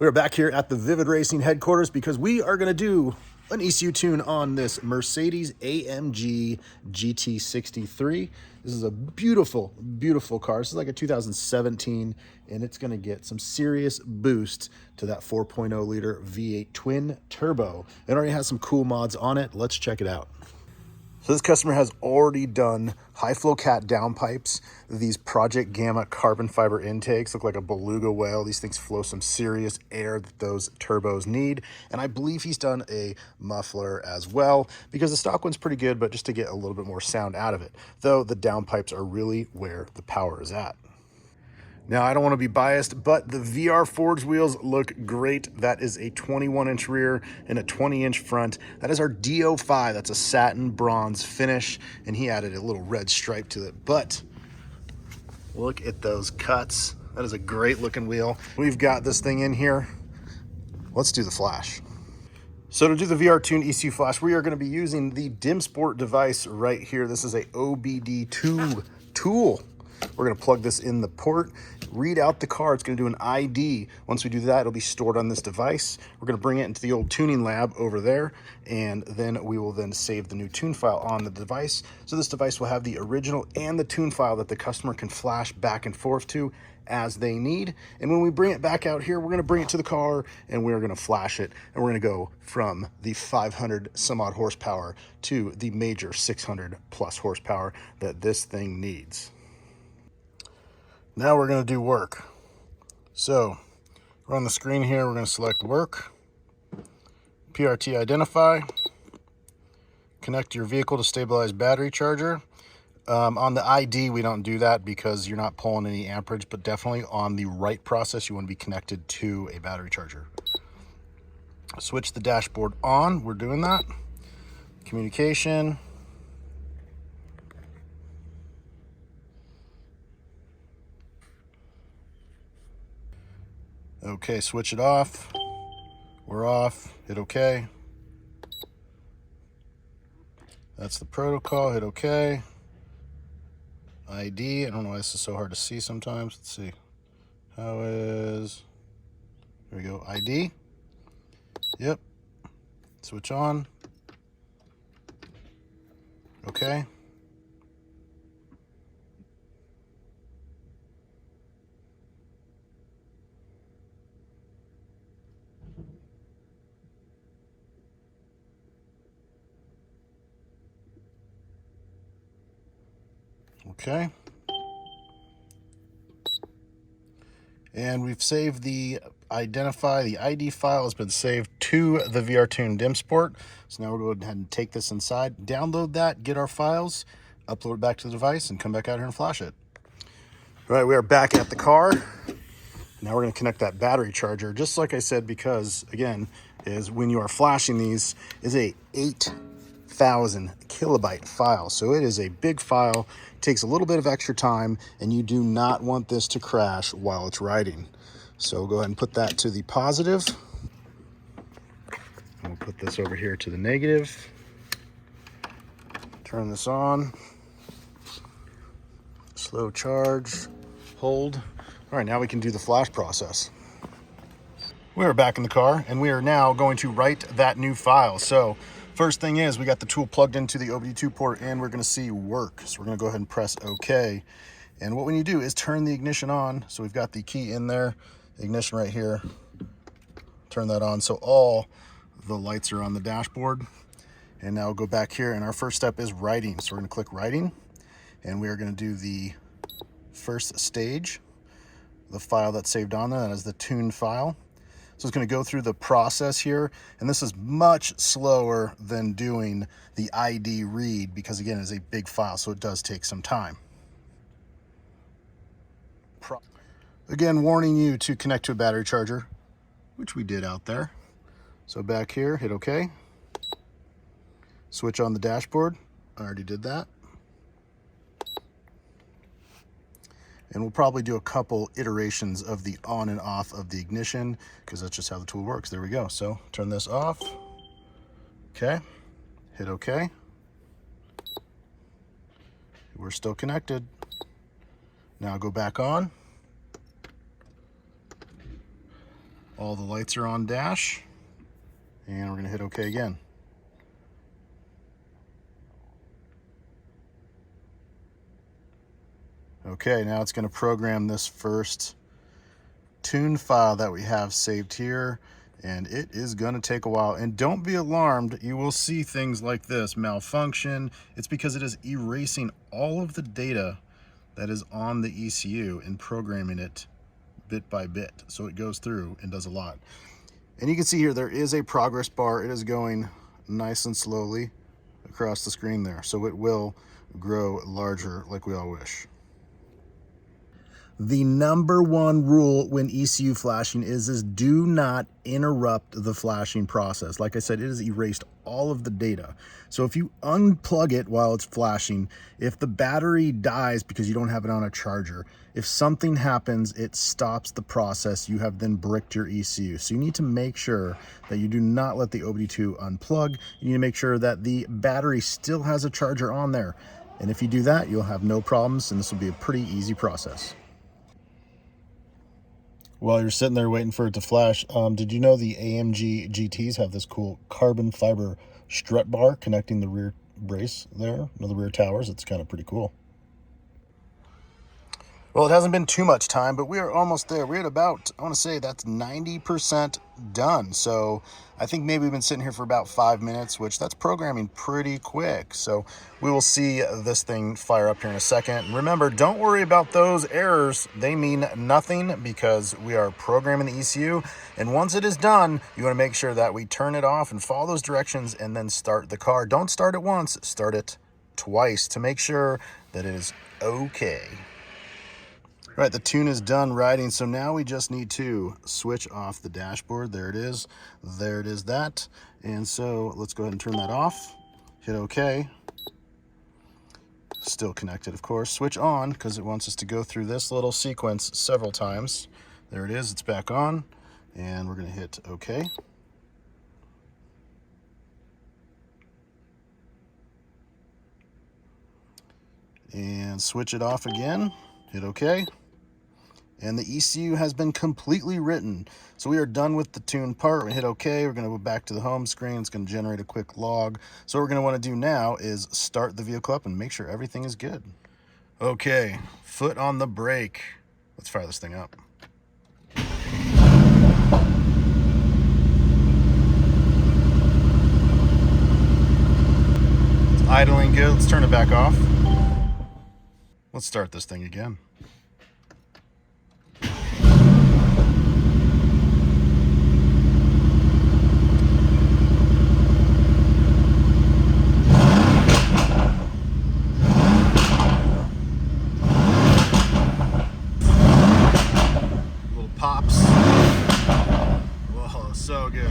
We're back here at the Vivid Racing headquarters because we are going to do an ECU tune on this Mercedes AMG GT63. This is a beautiful, beautiful car. This is like a 2017, and it's going to get some serious boost to that 4.0 liter V8 twin turbo. It already has some cool mods on it. Let's check it out. So this customer has already done high flow cat downpipes. These Project Gamma carbon fiber intakes look like a beluga whale. These things flow some serious air that those turbos need. And I believe he's done a muffler as well, because the stock one's pretty good, but just to get a little bit more sound out of it. Though the downpipes are really where the power is at. Now, I don't want to be biased, but the VR Forged wheels look great. That is a 21-inch rear and a 20-inch front. That is our DO5. That's a satin bronze finish, and he added a little red stripe to it. But look at those cuts. That is a great looking wheel. We've got this thing in here. Let's do the flash. So to do the VR Tune ECU flash, we are going to be using the Dimsport device right here. This is a OBDII tool. We're going to plug this in the port, read out the car. It's going to do an ID. Once we do that, it'll be stored on this device. We're going to bring it into the old tuning lab over there, and then we will then save the new tune file on the device. So this device will have the original and the tune file that the customer can flash back and forth to as they need. And when we bring it back out here, we're going to bring it to the car and we're going to flash it, and we're going to go from the 500 some odd horsepower to the major 600 plus horsepower that this thing needs. Now we're going to do work. So we're on the screen here. We're going to select work, PRT identify, connect your vehicle to stabilize battery charger. On the ID, we don't do that because you're not pulling any amperage, but definitely on the right process, you want to be connected to a battery charger. Switch the dashboard on. We're doing that. Communication. Okay, switch it off. We're off. Hit OK. That's the protocol. Hit OK. ID. I don't know why this is so hard to see sometimes. Let's see. How is... There we go. ID. Yep. Switch on. OK. Okay. And we've saved the identify. The ID file has been saved to the VR Tune Dimsport. So now we'll go ahead and take this inside, download that, get our files, upload it back to the device, and come back out here and flash it. All right, we are back at the car. Now we're going to connect that battery charger, just like I said, because again, is when you are flashing these is a 8,000 kilobyte file. So it is a big file, takes a little bit of extra time, and you do not want this to crash while it's writing. So we'll go ahead and put that to the positive. And we'll put this over here to the negative. Turn this on. Slow charge, hold. All right, now we can do the flash process. We are back in the car, and we are now going to write that new file. So first thing is, we got the tool plugged into the OBDII port, and we're going to see work. So we're going to go ahead and press OK. And what we need to do is turn the ignition on. So we've got the key in there, ignition right here. Turn that on so all the lights are on the dashboard. And now we'll go back here, and our first step is writing. So we're going to click writing, and we are going to do the first stage, the file that's saved on there. That is the tune file. So it's going to go through the process here, and this is much slower than doing the ID read because, again, it's a big file, so it does take some time. Again, warning you to connect to a battery charger, which we did out there. So back here, hit OK. Switch on the dashboard. I already did that. And we'll probably do a couple iterations of the on and off of the ignition because that's just how the tool works. There we go. So turn this off. Okay. Hit OK. We're still connected. Now go back on. All the lights are on dash. And we're going to hit OK again. Okay, now it's going to program this first tune file that we have saved here, and it is going to take a while. And don't be alarmed, you will see things like this malfunction. It's because it is erasing all of the data that is on the ECU and programming it bit by bit. So it goes through and does a lot. And you can see here there is a progress bar. It is going nice and slowly across the screen there. So it will grow larger like we all wish. The number one rule when ECU flashing is do not interrupt the flashing process. Like I said, it has erased all of the data. So if you unplug it while it's flashing, if the battery dies because you don't have it on a charger, if something happens, it stops the process. You have then bricked your ECU. So you need to make sure that you do not let the OBDII unplug. You need to make sure that the battery still has a charger on there. And if you do that, you'll have no problems, and this will be a pretty easy process. While you're sitting there waiting for it to flash, did you know the AMG GTs have this cool carbon fiber strut bar connecting the rear brace there, the rear towers? It's kind of pretty cool. Well, it hasn't been too much time, but we are almost there. We're at about, I want to say that's 90% done. So I think maybe we've been sitting here for about 5 minutes, which that's programming pretty quick. So we will see this thing fire up here in a second. And remember, don't worry about those errors. They mean nothing because we are programming the ECU. And once it is done, you want to make sure that we turn it off and follow those directions and then start the car. Don't start it once, start it twice to make sure that it is okay. All right, the tune is done writing, so now we just need to switch off the dashboard. There it is. There it is, that. And so let's go ahead and turn that off. Hit OK. Still connected, of course. Switch on, because it wants us to go through this little sequence several times. There it is. It's back on. And we're going to hit OK. And switch it off again. Hit OK. And the ECU has been completely written. So we are done with the tune part. We hit OK. We're going to go back to the home screen. It's going to generate a quick log. So what we're going to want to do now is start the vehicle up and make sure everything is good. Okay, foot on the brake. Let's fire this thing up. It's idling good. Let's turn it back off. Let's start this thing again. Pops. Whoa, so good.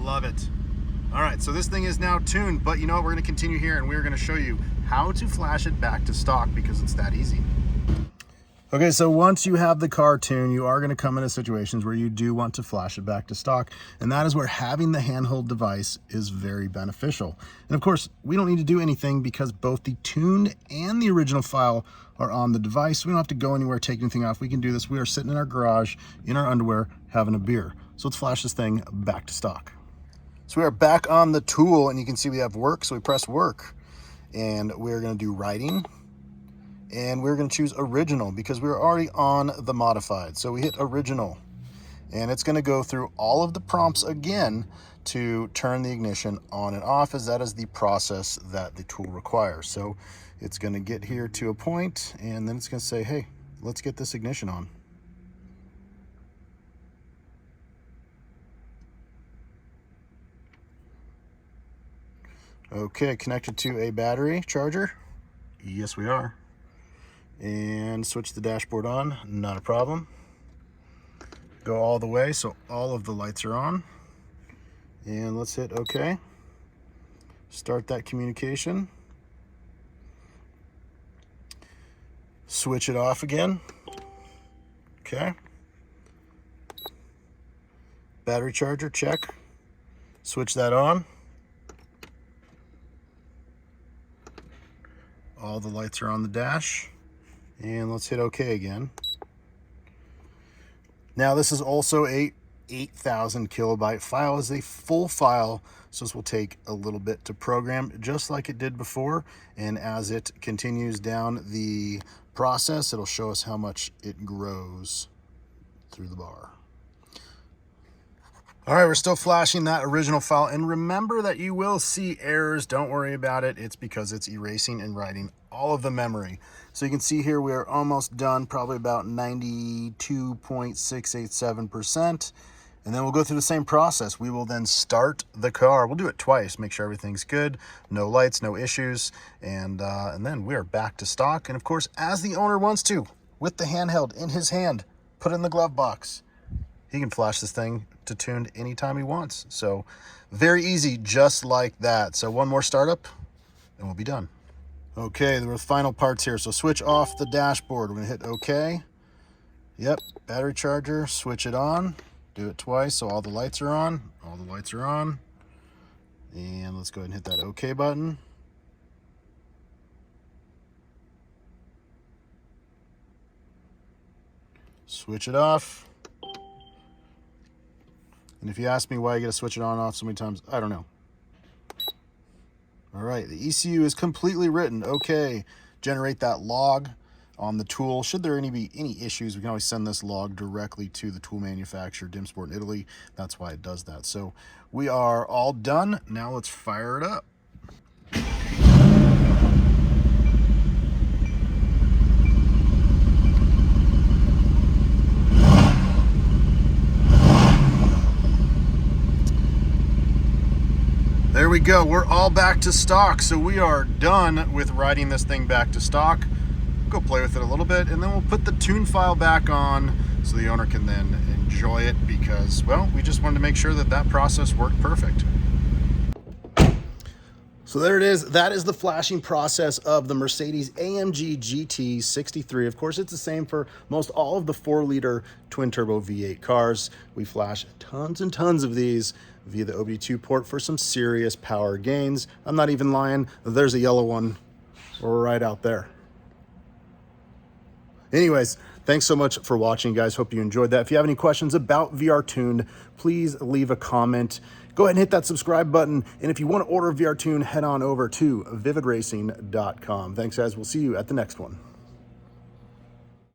Love it. All right, so this thing is now tuned, but you know what? We're going to continue here and we're going to show you how to flash it back to stock because it's that easy. Okay, so once you have the car tuned, you are going to come into situations where you do want to flash it back to stock, and that is where having the handheld device is very beneficial. And of course, we don't need to do anything because both the tuned and the original file are on the device. We don't have to go anywhere, take anything off. We can do this. We are sitting in our garage, in our underwear, having a beer. So let's flash this thing back to stock. So we are back on the tool, and you can see we have work, so we press work. And we're going to do writing. And we're going to choose original because we're already on the modified. So we hit original, and it's going to go through all of the prompts again to turn the ignition on and off, as that is the process that the tool requires. So it's going to get here to a point, and then it's going to say, hey, let's get this ignition on. Okay, connected to a battery charger. Yes, we are. And switch the dashboard on, not a problem. Go all the way so all of the lights are on. And let's hit OK. Start that communication. Switch it off again. Okay. Battery charger, check. Switch that on. All the lights are on the dash. And let's hit OK again. Now this is also a 8,000 kilobyte file. It's a full file, so this will take a little bit to program, just like it did before. And as it continues down the process, it'll show us how much it grows through the bar. All right, we're still flashing that original file. And remember that you will see errors. Don't worry about it. It's because it's erasing and writing all of the memory. So you can see here we are almost done, probably about 92.687%. And then we'll go through the same process. We will then start the car. We'll do it twice, make sure everything's good, no lights, no issues. And then we are back to stock. And of course, as the owner wants to, with the handheld in his hand, put it in the glove box. He can flash this thing to tuned anytime he wants. So very easy, just like that. So one more startup and we'll be done. Okay, the final parts here. So switch off the dashboard. We're gonna hit OK. Yep, battery charger, switch it on. Do it twice so all the lights are on. All the lights are on. And let's go ahead and hit that OK button. Switch it off. And if you ask me why I get to switch it on and off so many times, I don't know. All right, the ECU is completely written. Okay, generate that log on the tool. Should there be any issues, we can always send this log directly to the tool manufacturer, Dimsport in Italy. That's why it does that. So we are all done. Now let's fire it up. There we go, we're all back to stock. So we are done with writing this thing back to stock. Go play with it a little bit, and then we'll put the tune file back on so the owner can then enjoy it, because, well, we just wanted to make sure that that process worked perfect. So there it is. That is the flashing process of the Mercedes AMG GT63. Of course, it's the same for most all of the 4-liter twin-turbo V8 cars. We flash tons and tons of these via the OBDII port for some serious power gains. I'm not even lying. There's a yellow one right out there. Anyways, thanks so much for watching, guys. Hope you enjoyed that. If you have any questions about VR Tuned, please leave a comment. Go ahead and hit that subscribe button. And if you want to order VR Tune, head on over to vividracing.com. Thanks, guys. We'll see you at the next one.